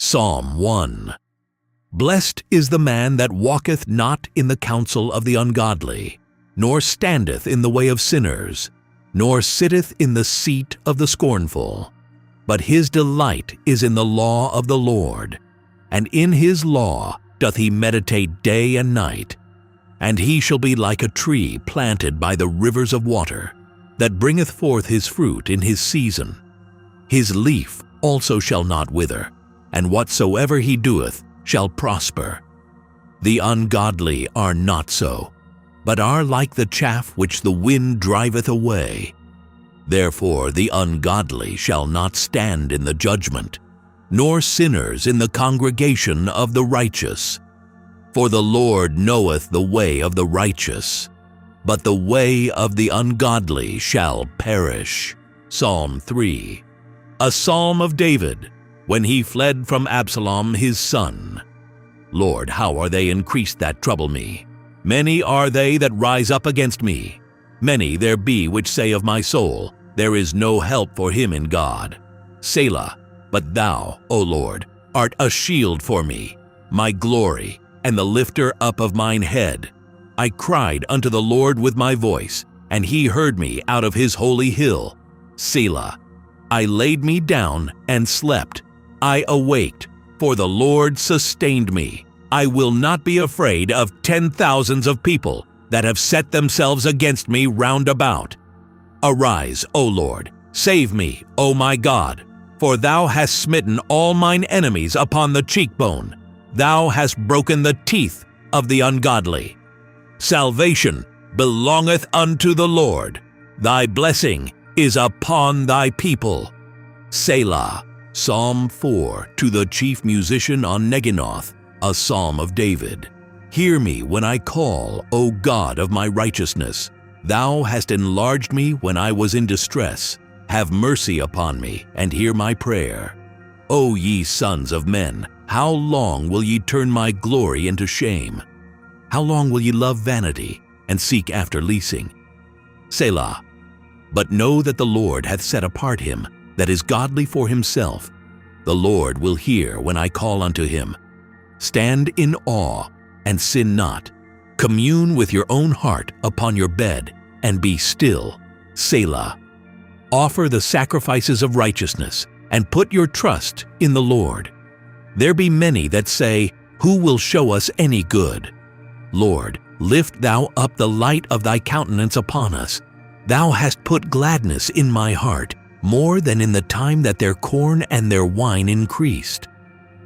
Psalm 1. Blessed is the man that walketh not in the counsel of the ungodly, nor standeth in the way of sinners, nor sitteth in the seat of the scornful. But his delight is in the law of the Lord, and in his law doth he meditate day and night. And he shall be like a tree planted by the rivers of water, that bringeth forth his fruit in his season. His leaf also shall not wither, and whatsoever he doeth shall prosper. The ungodly are not so, but are like the chaff which the wind driveth away. Therefore the ungodly shall not stand in the judgment, nor sinners in the congregation of the righteous. For the Lord knoweth the way of the righteous, but the way of the ungodly shall perish. Psalm 3. A psalm of David, when he fled from Absalom his son. Lord, how are they increased that trouble me? Many are they that rise up against me. Many there be which say of my soul, there is no help for him in God. Selah. But thou, O Lord, art a shield for me, my glory, and the lifter up of mine head. I cried unto the Lord with my voice, and he heard me out of his holy hill. Selah. I laid me down and slept. I awaked, for the Lord sustained me. I will not be afraid of 10,000s of people that have set themselves against me round about. Arise, O Lord, save me, O my God, for thou hast smitten all mine enemies upon the cheekbone. Thou hast broken the teeth of the ungodly. Salvation belongeth unto the Lord. Thy blessing is upon thy people. Selah. Psalm 4, to the chief musician on Neginoth, a psalm of David. Hear me when I call, O God of my righteousness. Thou hast enlarged me when I was in distress. Have mercy upon me, and hear my prayer. O ye sons of men, how long will ye turn my glory into shame? How long will ye love vanity, and seek after leasing? Selah. But know that the Lord hath set apart him that is godly for himself. The Lord will hear when I call unto him. Stand in awe, and sin not. Commune with your own heart upon your bed, and be still. Selah. Offer the sacrifices of righteousness, and put your trust in the Lord. There be many that say, Who will show us any good? Lord, lift thou up the light of thy countenance upon us. Thou hast put gladness in my heart, more than in the time that their corn and their wine increased.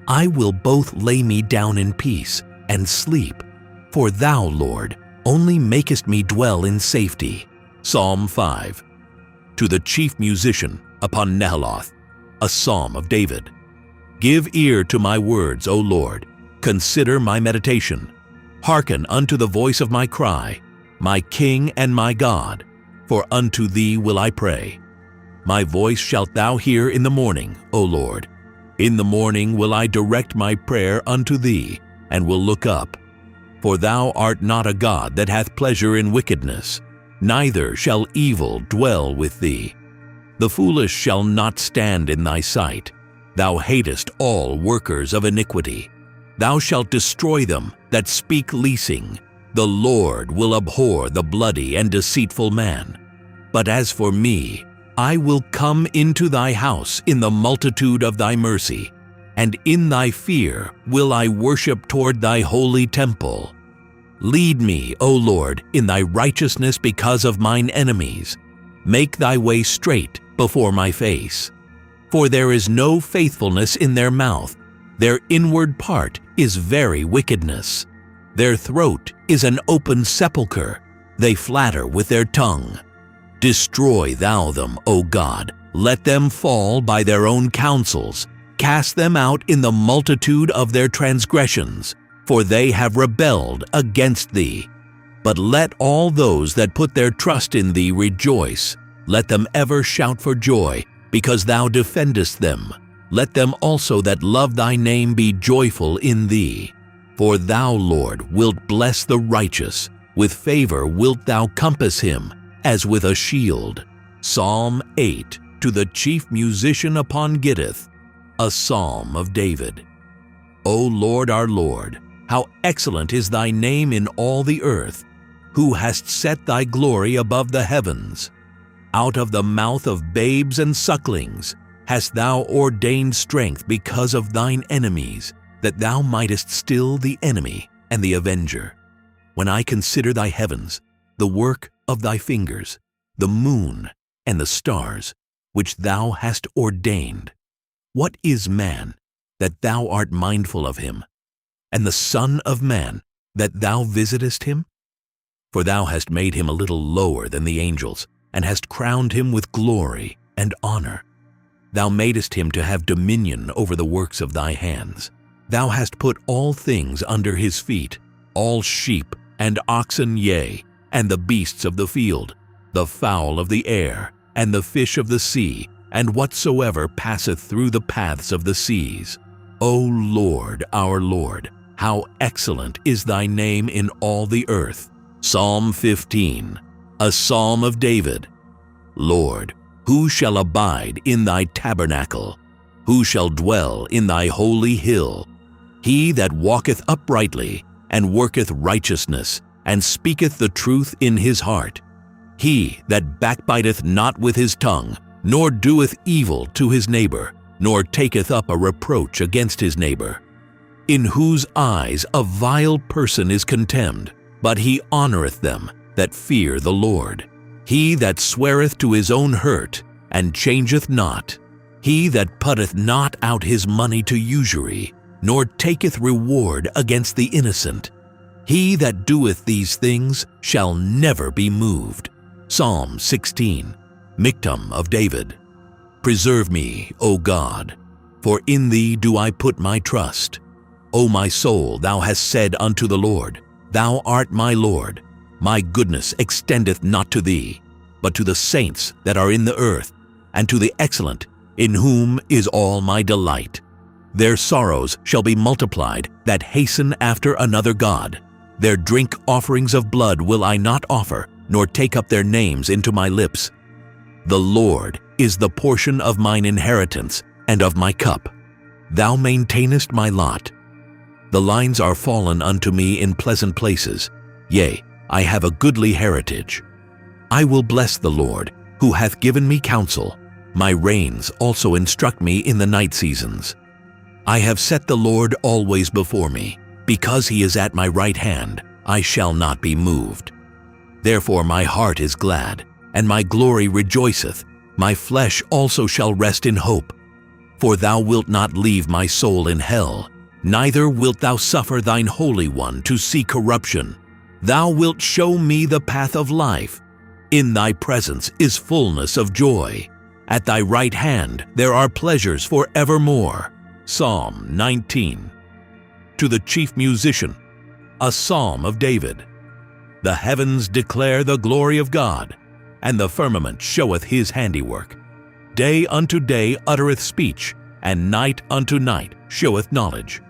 I will both lay me down in peace and sleep, for thou, Lord, only makest me dwell in safety. Psalm 5. To the chief musician upon Neheloth, a psalm of David. Give ear to my words, O Lord. Consider my meditation. Hearken unto the voice of my cry, my King and my God, for unto thee will I pray. My voice shalt thou hear in the morning, O Lord. In the morning will I direct my prayer unto thee, and will look up. For thou art not a God that hath pleasure in wickedness, neither shall evil dwell with thee. The foolish shall not stand in thy sight. Thou hatest all workers of iniquity. Thou shalt destroy them that speak leasing. The Lord will abhor the bloody and deceitful man. But as for me, I will come into thy house in the multitude of thy mercy, and in thy fear will I worship toward thy holy temple. Lead me, O Lord, in thy righteousness because of mine enemies. Make thy way straight before my face. For there is no faithfulness in their mouth. Their inward part is very wickedness. Their throat is an open sepulchre. They flatter with their tongue. Destroy thou them, O God. Let them fall by their own counsels. Cast them out in the multitude of their transgressions, for they have rebelled against thee. But let all those that put their trust in thee rejoice. Let them ever shout for joy, because thou defendest them. Let them also that love thy name be joyful in thee. For thou, Lord, wilt bless the righteous. With favor wilt thou compass him, as with a shield. Psalm 8, to the chief musician upon Gittith, A Psalm of David. O Lord our Lord, how excellent is thy name in all the earth, who hast set thy glory above the heavens. Out of the mouth of babes and sucklings hast thou ordained strength because of thine enemies, that thou mightest still the enemy and the avenger. When I consider thy heavens, the work of thy fingers, the moon and the stars, which thou hast ordained. What is man, that thou art mindful of him, and the Son of man, that thou visitest him? For thou hast made him a little lower than the angels, and hast crowned him with glory and honor. Thou madest him to have dominion over the works of thy hands. Thou hast put all things under his feet, all sheep and oxen, yea, and the beasts of the field, the fowl of the air, and the fish of the sea, and whatsoever passeth through the paths of the seas. O Lord, our Lord, how excellent is thy name in all the earth. Psalm 15. A Psalm of David. Lord, who shall abide in thy tabernacle? Who shall dwell in thy holy hill? He that walketh uprightly, and worketh righteousness, and speaketh the truth in his heart. He that backbiteth not with his tongue, nor doeth evil to his neighbor, nor taketh up a reproach against his neighbor. In whose eyes a vile person is contemned, but he honoreth them that fear the Lord. He that sweareth to his own hurt, and changeth not. He that putteth not out his money to usury, nor taketh reward against the innocent. He that doeth these things shall never be moved. Psalm 16. Miktam of David. Preserve me, O God, for in thee do I put my trust. O my soul, thou hast said unto the Lord, Thou art my Lord. My goodness extendeth not to thee, but to the saints that are in the earth, and to the excellent, in whom is all my delight. Their sorrows shall be multiplied that hasten after another god. Their drink offerings of blood will I not offer, nor take up their names into my lips. The Lord is the portion of mine inheritance and of my cup. Thou maintainest my lot. The lines are fallen unto me in pleasant places. Yea, I have a goodly heritage. I will bless the Lord, who hath given me counsel. My reins also instruct me in the night seasons. I have set the Lord always before me. Because he is at my right hand, I shall not be moved. Therefore my heart is glad, and my glory rejoiceth. My flesh also shall rest in hope. For thou wilt not leave my soul in hell, neither wilt thou suffer thine Holy One to see corruption. Thou wilt show me the path of life. In thy presence is fullness of joy. At thy right hand there are pleasures for evermore. Psalm 19. To the chief musician, a psalm of David. The heavens declare the glory of God, and the firmament showeth his handiwork. Day unto day uttereth speech, and night unto night showeth knowledge.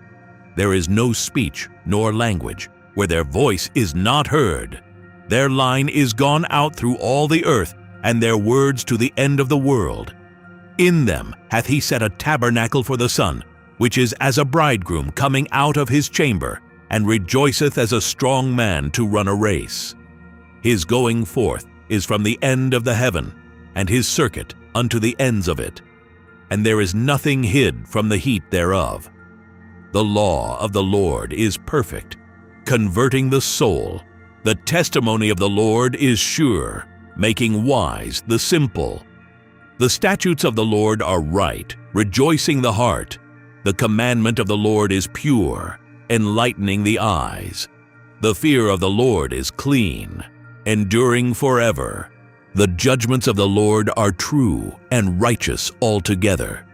There is no speech nor language where their voice is not heard. Their line is gone out through all the earth, and their words to the end of the world. In them hath he set a tabernacle for the sun, which is as a bridegroom coming out of his chamber, and rejoiceth as a strong man to run a race. His going forth is from the end of the heaven, and his circuit unto the ends of it. And there is nothing hid from the heat thereof. The law of the Lord is perfect, converting the soul. The testimony of the Lord is sure, making wise the simple. The statutes of the Lord are right, rejoicing the heart. The commandment of the Lord is pure, enlightening the eyes. The fear of the Lord is clean, enduring forever. The judgments of the Lord are true and righteous altogether.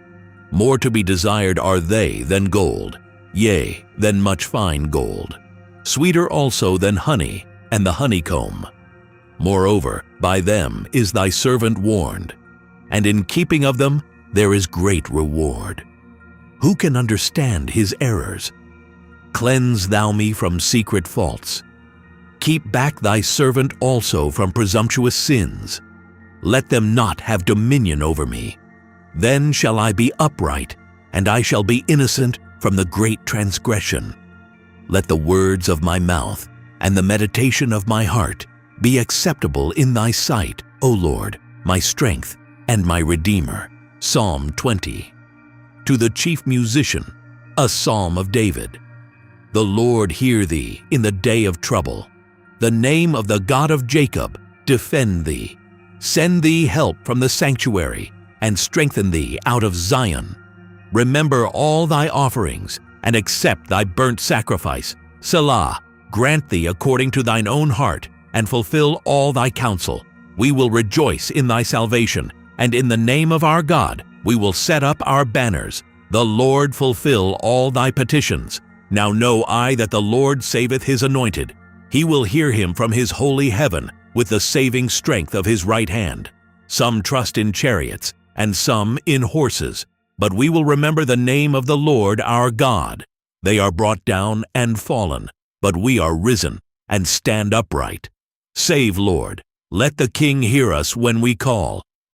More to be desired are they than gold, yea, than much fine gold. Sweeter also than honey and the honeycomb. Moreover, by them is thy servant warned, and in keeping of them there is great reward. Who can understand his errors? Cleanse thou me from secret faults. Keep back thy servant also from presumptuous sins. Let them not have dominion over me. Then shall I be upright, and I shall be innocent from the great transgression. Let the words of my mouth and the meditation of my heart be acceptable in thy sight, O Lord, my strength and my Redeemer. Psalm 20. To the chief musician, a psalm of David. The Lord hear thee in the day of trouble. The name of the God of Jacob defend thee. Send thee help from the sanctuary, and strengthen thee out of Zion. Remember all thy offerings, and accept thy burnt sacrifice. Selah, grant thee according to thine own heart, and fulfill all thy counsel. We will rejoice in thy salvation, and in the name of our God we will set up our banners. The Lord fulfill all thy petitions. Now know I that the Lord saveth his anointed. He will hear him from his holy heaven with the saving strength of his right hand. Some trust in chariots, and some in horses, but we will remember the name of the Lord our God. They are brought down and fallen, but we are risen and stand upright. Save, Lord. Let the King hear us when we call.